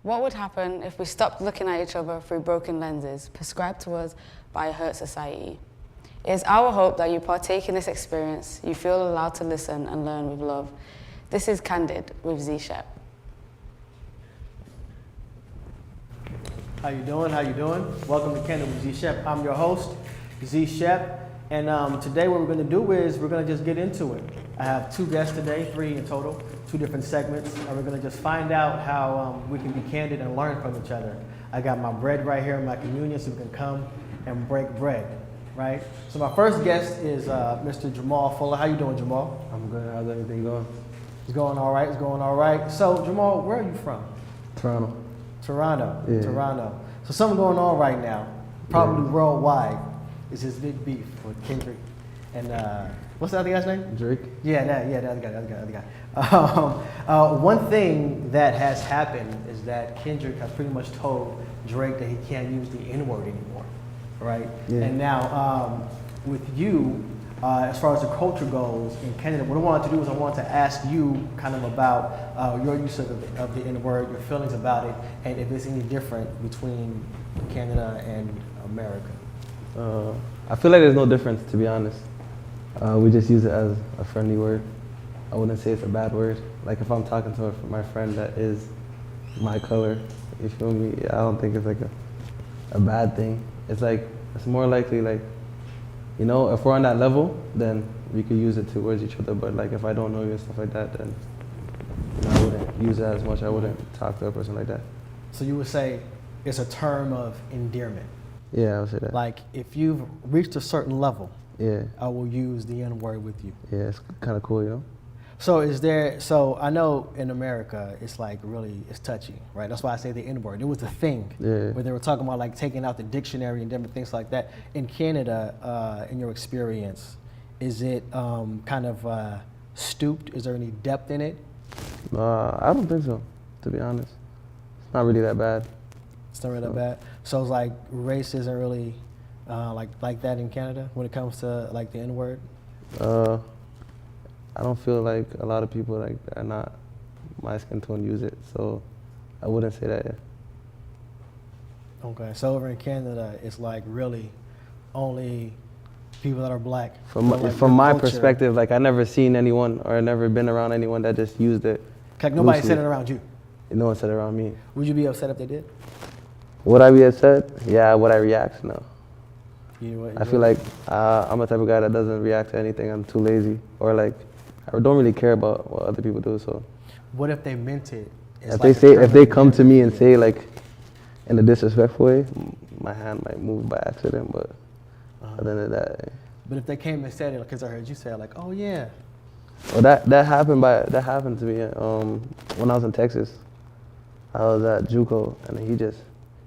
What would happen if we stopped looking at each other through broken lenses prescribed to us by a hurt society? It is our hope that you partake in this experience, you feel allowed to listen and learn with love. This is Candid with Z Shepp. How you doing? How you doing? Welcome to Candid with Z Shepp. I'm your host, Z Shepp, and today what we're going to do is we're going to just get into it. I have two guests today, three in total, two different segments, and we're going to just find out how we can be candid and learn from each other. I got my bread right here in my communion, so we can come and break bread, right? So my first guest is Mr. Jamal Fuller. How you doing, Jamal? I'm good. How's everything going? It's going all right. It's going all right. So Jamal, where are you from? Toronto. Toronto. Yeah. Toronto. So something going on right now, probably worldwide, is this big beef with Kendrick and what's the other guy's name? Drake. The other guy. One thing that has happened is that Kendrick has pretty much told Drake that he can't use the N-word anymore, right? Yeah. And now with you, as far as the culture goes in Canada, what I wanted to do is I wanted to ask you kind of about your use of the N-word, your feelings about it, and if it's any different between Canada and America. I feel like there's no difference, to be honest. We just use it as a friendly word. I wouldn't say it's a bad word. Like if I'm talking to my friend that is my color, you feel me? I don't think it's like a bad thing. It's like, it's more likely like, you know, if we're on that level, then we could use it towards each other. But like if I don't know you and stuff like that, then I wouldn't use it as much. I wouldn't talk to a person like that. So you would say it's a term of endearment. Yeah, I would say that. Like if you've reached a certain level, yeah, I will use the N-word with you. yeah, it's kind of cool, you know? So I know in America, it's like really, it's touchy, right? That's why I say the N-word. It was a thing Yeah. where they were talking about like taking out the dictionary and different things like that. In Canada, in your experience, is it kind of stooped? Is there any depth in it? I don't think so, to be honest. It's not really that bad. It's not really that bad. So it's like race isn't really like that in Canada when it comes to like the N-word? I don't feel like a lot of people like are not my skin tone use it, so I wouldn't say that. Yeah. Okay, so over in Canada, it's like really only people that are black. From like my culture. perspective, like I never seen anyone or never been around anyone that just used it. Like nobody loosely. said it around you. No one said it around me. Would you be upset if they did? Would I be upset? Yeah. Would I react? No. You I feel like I'm a type of guy that doesn't react to anything. I'm too lazy, or like I don't really care about what other people do. So what if they meant it? if they come to me and say like in a disrespectful way, my hand might move by accident. But other than that. But if they came and said it, because I heard you say it, like, oh yeah. Well, that happened to me when I was in Texas. I was at JUCO, and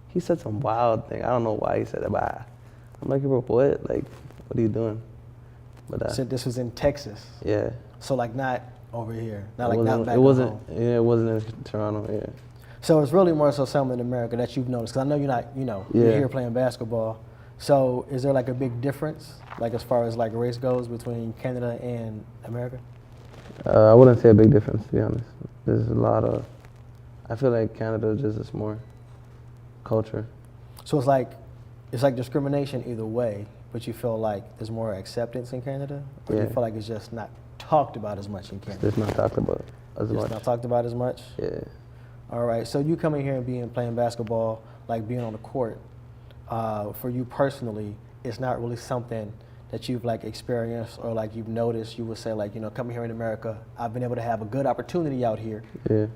he said some wild thing. I don't know why he said it, but I'm like, bro, what? Like, what are you doing? But So this was in Texas. yeah. So like not over here, not It like not wasn't. back It wasn't. home. Yeah, it wasn't in Toronto. Yeah. So it's really more so something in America that you've noticed, because I know you're not, you're Yeah. here playing basketball. So is there like a big difference, like as far as like race goes between Canada and America? I wouldn't say a big difference, to be honest. There's a lot of. I feel like Canada is just more culture. So it's like discrimination either way, but you feel like there's more acceptance in Canada, or Yeah. you feel like it's just not talked about as much in Canada? It's not talked about as It's much. not talked about as much. Yeah. All right. So you coming here and playing basketball, like being on the court, for you personally, it's not really something that you've like experienced or like you've noticed. You would say like, coming here in America, I've been able to have a good opportunity out here. Yeah.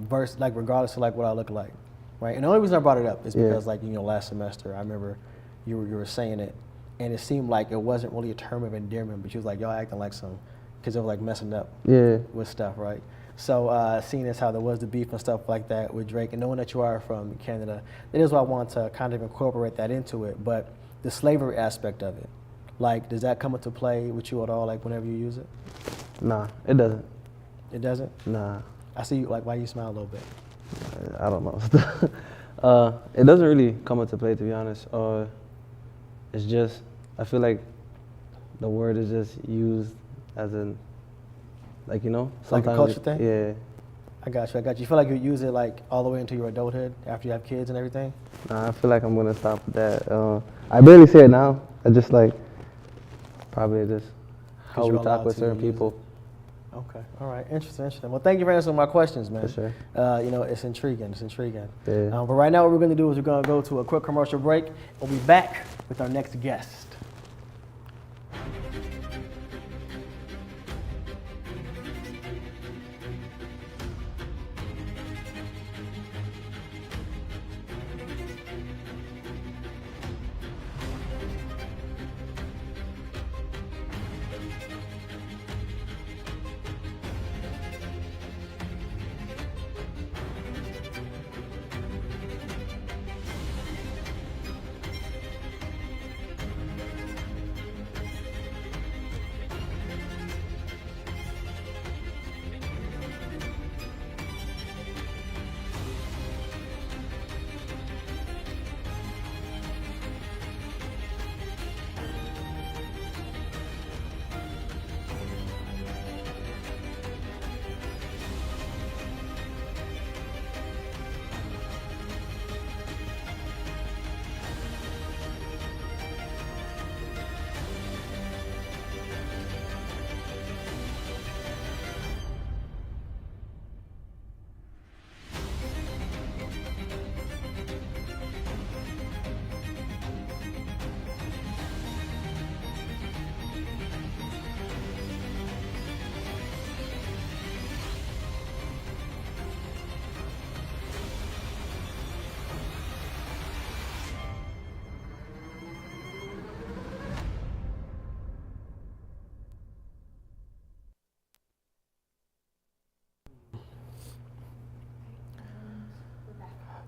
Versus like regardless of like what I look like, right? And the only reason I brought it up is Yeah. because like last semester I remember you were saying it, and it seemed like it wasn't really a term of endearment, but you was like, y'all acting like some, because it was like messing up Yeah. with stuff, right? So seeing as how there was the beef and stuff like that with Drake, and knowing that you are from Canada, that is why I want to kind of incorporate that into it. But the slavery aspect of it, like, does that come into play with you at all, like whenever you use it? Nah, it doesn't. It doesn't? Nah. I see you, like, why you smile a little bit? I don't know. It doesn't really come into play, to be honest. It's just, I feel like the word is just used as in, like, Like a culture thing? Yeah. I got you. You feel like you use it like all the way into your adulthood after you have kids and everything? Nah, I feel like I'm gonna stop with that. I barely say it now. I just like probably just how we talk with certain people. Okay. All right. Interesting. Well, thank you for answering my questions, man. For sure. It's intriguing. Yeah. But right now, what we're going to do is we're going to go to a quick commercial break. We'll be back with our next guest.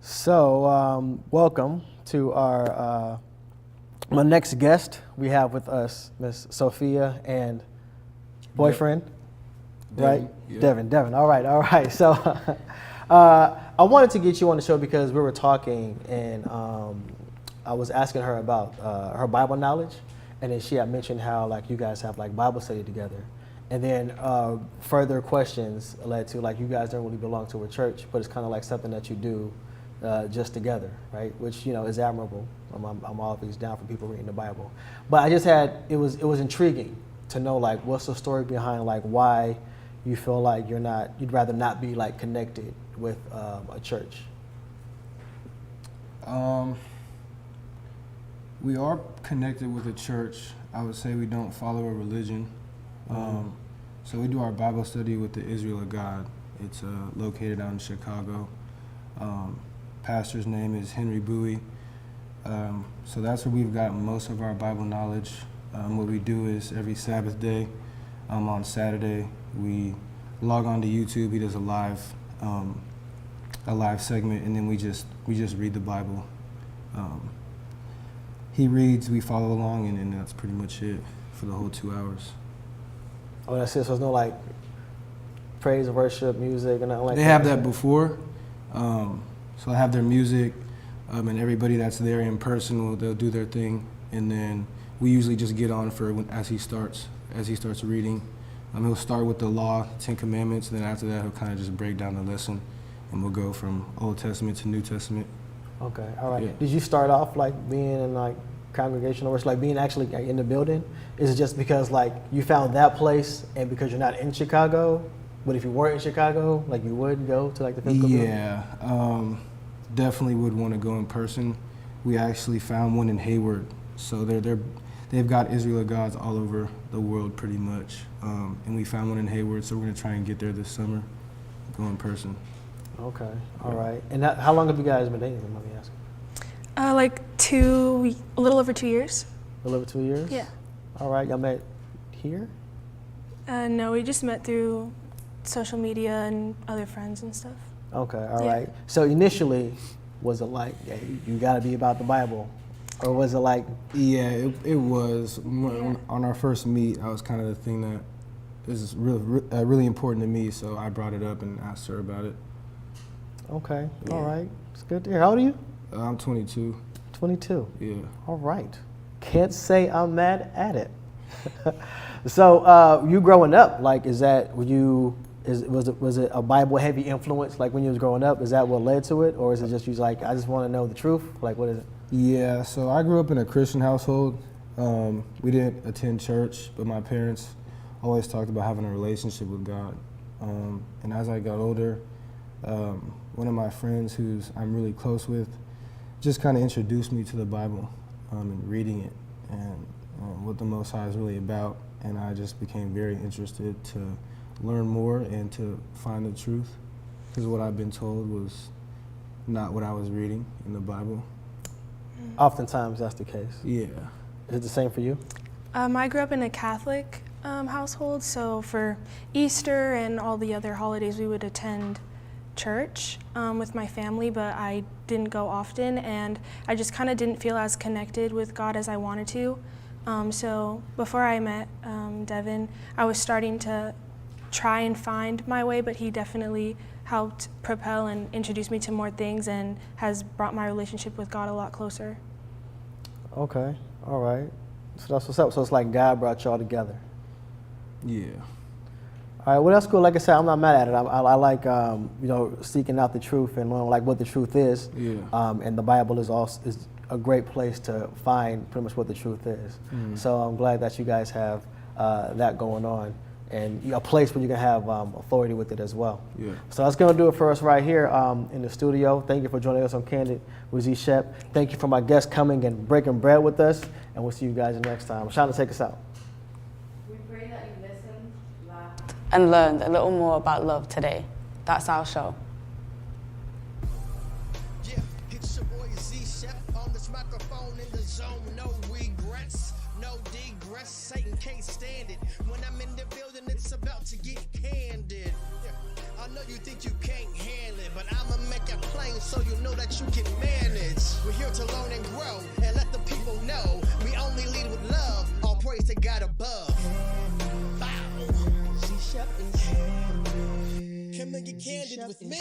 So, welcome to our my next guest. We have with us Miss Sophia and boyfriend, right? Yeah. Devin. All right. So, I wanted to get you on the show because we were talking, and I was asking her about her Bible knowledge, and then she had mentioned how like you guys have like Bible study together. And then further questions led to like you guys don't really belong to a church, but it's kind of like something that you do just together, right? Which is admirable. I'm always down for people reading the Bible. But I just had it was intriguing to know like what's the story behind like why you feel like you'd rather not be like connected with a church. We are connected with a church. I would say we don't follow a religion. So we do our Bible study with the Israel of God. It's located out in Chicago. Pastor's name is Henry Bowie. So that's where we've got most of our Bible knowledge. What we do is every Sabbath day, on Saturday, we log on to YouTube. He does a live segment, and then we just read the Bible. He reads, we follow along, and that's pretty much it for the whole 2 hours. Oh, that's it. So there's no like praise, worship, music, and nothing like that. They have that before. So I have their music, and everybody that's there in person they'll do their thing, and then we usually just get on for as he starts reading. He'll start with the law, 10 Commandments, and then after that he'll kind of just break down the lesson, and we'll go from Old Testament to New Testament. Okay, all right. Yeah. Did you start off like being in like congregational worship, like being actually in the building? Is it just because like you found that place and because you're not in Chicago? But if you weren't in Chicago, like you would go to like the physical building? Yeah, definitely would want to go in person. We actually found one in Hayward, so they've got Israel of Gods all over the world pretty much, and we found one in Hayward, so we're gonna try and get there this summer, go in person. Okay, all right. And how long have you guys been dating? Let me ask. Like a little over 2 years. A little over 2 years? Yeah. All right, y'all met here? No, we just met through social media and other friends and stuff. Okay, all Yeah. right. So initially, was it like, hey, you gotta be about the Bible? Or was it like? Yeah, it was. On our first meet, I was kind of the thing that is really important to me, so I brought it up and asked her about it. Okay, Yeah. all right. It's good to hear. How old are you? I'm 22. 22. Yeah. All right. Can't say I'm mad at it. So you growing up, like, were you Was it a Bible heavy influence like when you was growing up? Is that what led to it, or is it just you was like, I just want to know the truth? Like, what is it? Yeah, so I grew up in a Christian household. We didn't attend church, but my parents always talked about having a relationship with God. And as I got older, one of my friends who's I'm really close with just kind of introduced me to the Bible and reading it and what the Most High is really about. And I just became very interested to learn more and to find the truth, because what I've been told was not what I was reading in the Bible. Oftentimes that's the case. Yeah. Is it the same for you? I grew up in a Catholic household, so for Easter and all the other holidays we would attend church with my family, but I didn't go often, and I just kind of didn't feel as connected with God as I wanted to. So before I met Devin, I was starting to try and find my way, but he definitely helped propel and introduce me to more things and has brought my relationship with God a lot closer. Okay, all right. So that's what's up. So it's like God brought y'all together. Yeah. All right, well, that's cool. Like I said, I'm not mad at it. I like, seeking out the truth and learning like what the truth is. Yeah. And the Bible is a great place to find pretty much what the truth is. Mm-hmm. So I'm glad that you guys have that going on and a place where you can have authority with it as well. Yeah. So that's going to do it for us right here in the studio. Thank you for joining us on Candid with Z Shepp. Thank you for my guests coming and breaking bread with us. And we'll see you guys next time. I'm trying to take us out. We pray that you listened, laughed, and learned a little more about love today. That's our show. Yeah, it's your boy Z Shepp on this microphone in the zone. No regrets, no digress. Satan can't stand it. When I'm in the building, it's about to get candid. Yeah, I know you think you can't handle it, but I'ma make it plain so you know that you can manage. We're here to learn and grow and let the people know we only lead with love. All praise to God above. Bow. Z Shepp is. Come and get candid with me.